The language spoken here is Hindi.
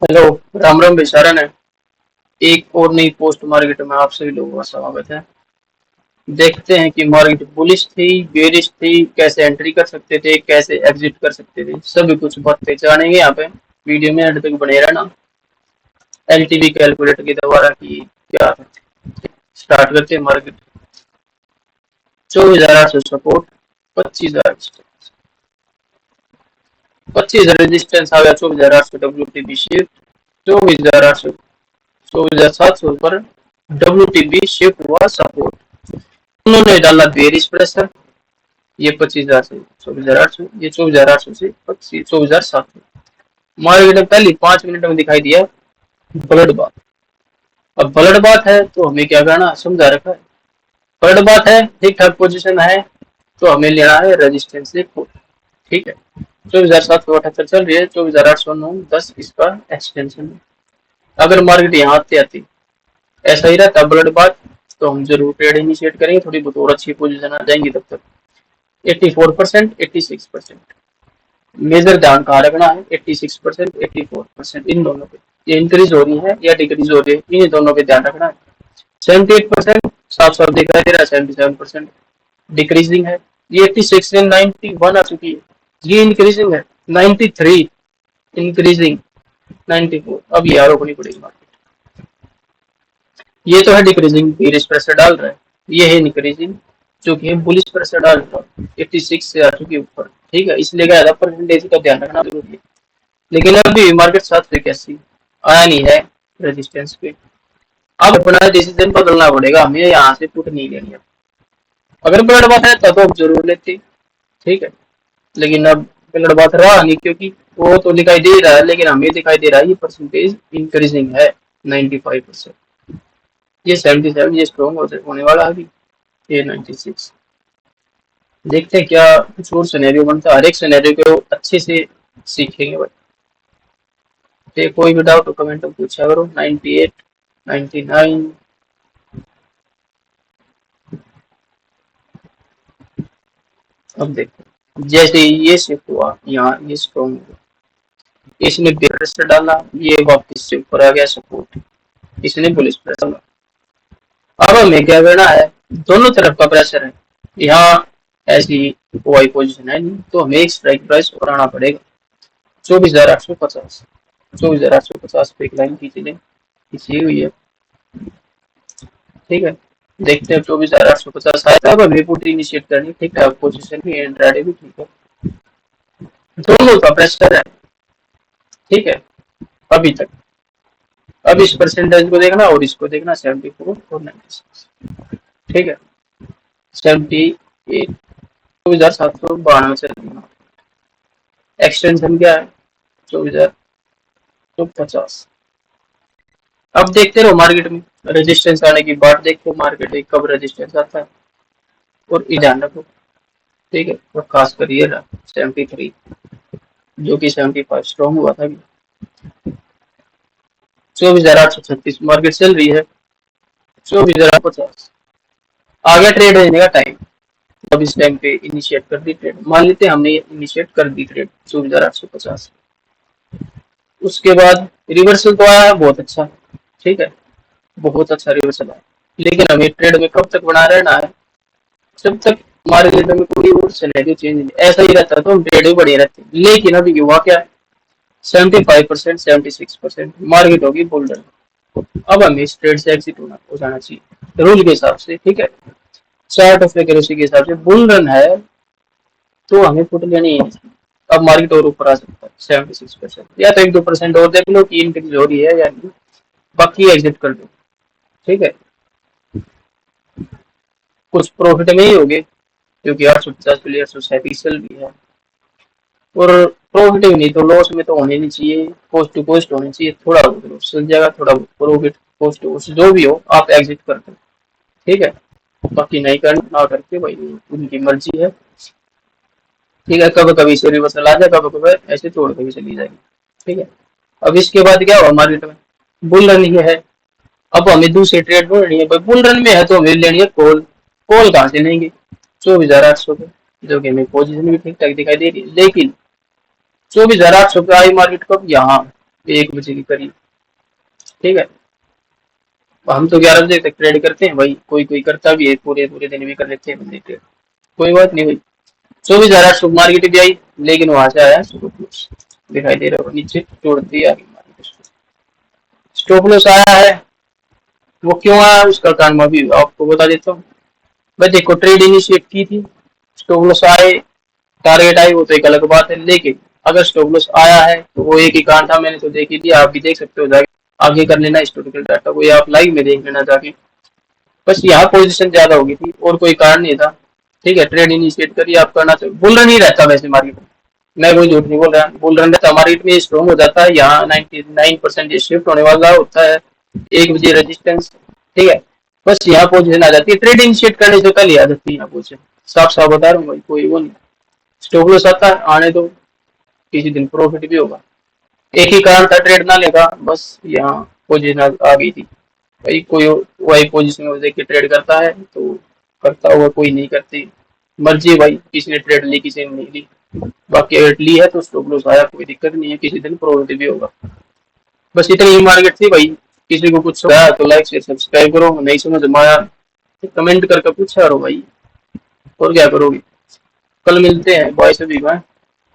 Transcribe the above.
हेलो। राम राम बेचारा ने एक और नई पोस्ट मार्केट में आप सभी लोगों का स्वागत है। देखते हैं कि मार्केट बुलिश थी, बेरिश थी, कैसे एंट्री कर सकते थे, कैसे एग्जिट कर सकते थे, सभी कुछ बातें जानेंगे यहाँ पे। वीडियो में एंड तक बने रहना। एलटीवी कैलकुलेटर के द्वारा की क्या स्टार्ट करते हैं मार्केट। 24,800 सपोर्ट, 25,000 25,000 रेजिस्टेंस आ गया। 24,800 WTB शिफ्ट, 24,800 24,700 पर WTB शिफ्ट हुआ सपोर्ट। उन्होंने डाला बेरिश प्रेशर, ये 25,000 से 24,800, ये 24,800 से 24,700। मार्केट में पहली 5 मिनट में दिखाई दिया ब्लड बात। अब ब्लड बात है तो हमें क्या करना समझा रखा है। ब्लड बात है, ठीक ठाक पोजीशन है तो हमें लेना है रेजिस्टेंस से पुट। ठीक है, 24,778 चल रही है, 24,809 10 इसका एक्सटेंशन है। अगर मार्केट यहाँ आती आती ऐसा ही रहता ब्लड बात तो हम जरूर ट्रेड इनिशिएट करेंगे, थोड़ी बहुत और अच्छी पोजीशन आ जाएंगी। तब तक 84%, 86%। मेजर ध्यान कहाँ रखना है, 86%, 84%, इन दोनों पे ये इंक्रीज हो रही है या डिक्रीज हो रही है, इन दोनों पे ध्यान रखना है। 78% साफ साफ दिखाई दे रहा है, 77% डिक्रीजिंग है। ये 86 से 91 आ चुकी है, ये इंक्रीजिंग है। 93 इंक्रीजिंग, 94 अब ये आरोप नहीं पड़ेगी मार्केट। ये तो है डिक्रीजिंग, बेरिश प्रेशर डाल रहा है। ये है इंक्रीजिंग जो कि बुलिश प्रेशर डाल रहा है, 86 से आ चुकी है ऊपर। ठीक है, इसलिए ज्यादा परसेंटेज का ध्यान रखना जरूरी है। लेकिन अभी मार्केट 781 आया नहीं है रेजिस्टेंस पे। अब अपना डिसीजन बदलना पड़ेगा, हमें यहाँ से पुट नहीं लेनी है। अगर ब्लड बात है तब तो जरूर लेते। ठीक है, लेकिन अब ब्लड बात रहा नहीं, क्योंकि वो तो दिखाई दे रहा है लेकिन हमें दिखाई दे रहा है ये परसेंटेज इंक्रीजिंग है 95%। ये 77, ये स्ट्रॉन्ग होने वाला है अभी। ये 96। देखते हैं क्या कुछ और सिनेरियो बनता है, हर एक सिनेरियो को अच्छे से सीखेंगे भाई। तो कोई भी डाउट हो कमेंट में पूछा करो। 98, 99। अब देखो जैसे ये शिफ्ट हुआ यहाँ, ये स्ट्रॉन्ग हुआ, इसने प्रेशर डाला, ये वापस से ऊपर आ गया सपोर्ट, इसने पुलिस प्रेशर डाला। अब हमें क्या करना है, दोनों तरफ का प्रेशर है। यहाँ ऐसी कोई पोजीशन है नहीं तो हमें एक स्ट्राइक प्राइस बनाना पड़ेगा। 24,850, 24,850 पे एक लाइन खींची लें, खींची हुई है। ठीक है, देखते हैं 24,850 आया था। अब हमें पुट इनिशिएट करनी, ठीक ठाक पोजीशन भी, इंट्राडे भी ठीक है, दोनों का प्रेशर है। ठीक है, अभी तक। अब इस परसेंटेज को देखना और इसको देखना, 74 और 96। ठीक है, 78, 2,792 से देखना। एक्सटेंशन क्या है, 24,050। अब देखते रहो मार्केट में रेजिस्टेंस आने की बात देखो, मार्केट में कब रेजिस्टेंस आता है और ध्यान रखो। ठीक है, और खास कर ये 73 जो कि 75 स्ट्रॉन्ग हुआ था। 24,836 मार्केट चल रही है, 24,050 आ गया ट्रेड लेने का टाइम। अब इस टाइम पे इनिशिएट कर दी ट्रेड, मान लेते हैं हमने इनिशिएट कर दी ट्रेड 24,850। उसके बाद रिवर्सल तो आया है बहुत अच्छा। ठीक है, बहुत अच्छा रिवर्सल आया, लेकिन हमें ट्रेड में कब तक बना रहना है, जब तक मार्केट में कोई और सिनेरियो चेंज नहीं। ऐसा ही रहता तो हम ट्रेड में बढ़िया रहते, लेकिन अभी हुआ क्या है, 75%, 76% मार्केट होगी बुल रन। अब हमें इस ट्रेड से एग्जिट हो जाना चाहिए रूल के हिसाब से। ठीक है, चार्ट ऑफ एक्यूरेसी के हिसाब से बुल रन है तो हमें पुट लेनी है। अब मार्केट और ऊपर आ सकता है 76%, या तो 1-2% और देख लो कि इंक्रीज हो रही है या नहीं, बाकी एग्जिट कर दो। ठीक है, कुछ प्रॉफिट में ही होगे क्योंकि 850 प्लेयर सोसाइटिकल भी है, और प्रॉफिट भी नहीं तो लॉस में तो होने नहीं चाहिए, कोस्ट टू कोस्ट होनी चाहिए। थोड़ा बहुत लॉस चल जाएगा, थोड़ा बहुत प्रॉफिट, कोस्ट टू कोस्ट जो भी हो आप एग्जिट कर दो। ठीक है, बाकी नहीं करना ना करके भाई, उनकी मर्जी है। ठीक है, कभी कभी से रिवर्सल आ जाए, कभी कभी ऐसे तोड़ के भी चली जाएगी। ठीक है, अब इसके बाद क्या हुआ मार्केट में, बुल रन ही है। अब हमें दूसरी ट्रेड ढूंढनी है भाई, बुल रन में है तो हमें लेनी है कॉल। कॉल कहाँ से लेंगे, 24,800 पे, जो कि हमें पोजीशन भी ठीक ठाक दिखाई दे रही है। लेकिन 24,800 पे आई मार्केट कब, यहाँ 1 बजे के करीब। ठीक है, हम तो 11 बजे तक ट्रेड करते हैं भाई, कोई कोई करता भी है, पूरे पूरे दिन भी कर लेते हैं बंदे ट्रेड। कोई बात नहीं भाई। 24,000 स्टॉक मार्केट भी आई, लेकिन वहां से आया स्टॉप लॉस, दिखाई दे रहा है नीचे तोड़ दिया मार्केट। स्टॉप लॉस आया है, वो क्यों आया उसका कारण मैं अभी आपको बता देता हूँ। भाई देखो, ट्रेड इनिशिएट की थी, स्टॉप लॉस आए, टारगेट आई, वो तो एक अलग बात है, लेकिन अगर स्टॉप लॉस आया है तो वो एक ही कारण था, मैंने तो देख ही दिया, आप भी देख सकते हो जाके, आगे कर लेना हिस्टोरिकल डाटा को, या आप लाइव में देख लेना जाके। बस यहाँ पोजीशन ज्यादा होगी थी और कोई कारण नहीं था। ठीक है, ट्रेड इनिशिएट करिए, आप करना चाहिए, बुल रन ही रहता वैसे मार्केट में, मैं कोई झूठ नहीं बोल रहा, बुल रन रहता मार्केट में, स्ट्रॉन्ग हो जाता है, यहाँ 99% ये शिफ्ट होने वाला होता है, 1 बजे रेजिस्टेंस। ठीक है, बस यहाँ पोजीशन आ जाती है, ट्रेड इनिशिएट करने से पहले आ जाती है यहाँ पोजीशन, साफ साफ बता रहा हूँ भाई, कोई वो नहीं। स्टॉप लॉस आता है, आने दो, किसी दिन प्रॉफिट भी होगा। एक ही कारण था ट्रेड ना लेगा, बस यहाँ पोजीशन आ गई थी भाई, कोई वही पोजीशन में देख के ट्रेड करता है तो करता हुआ, कोई नहीं करती, मर्जी है भाई, किसी ने ट्रेड ली किसी ने नहीं ली। बाकी अगर ली है तो स्टॉप लॉस आया, कोई दिक्कत नहीं है, किसी दिन प्रॉफिट भी होगा। बस इतनी ही मार्केट थी भाई। किसी को कुछ आया तो लाइक शेयर सब्सक्राइब करो, नहीं समझ में आया तो कमेंट करके पूछा करो भाई, और क्या करोगे। कल मिलते हैं, बाय सभी, बाय।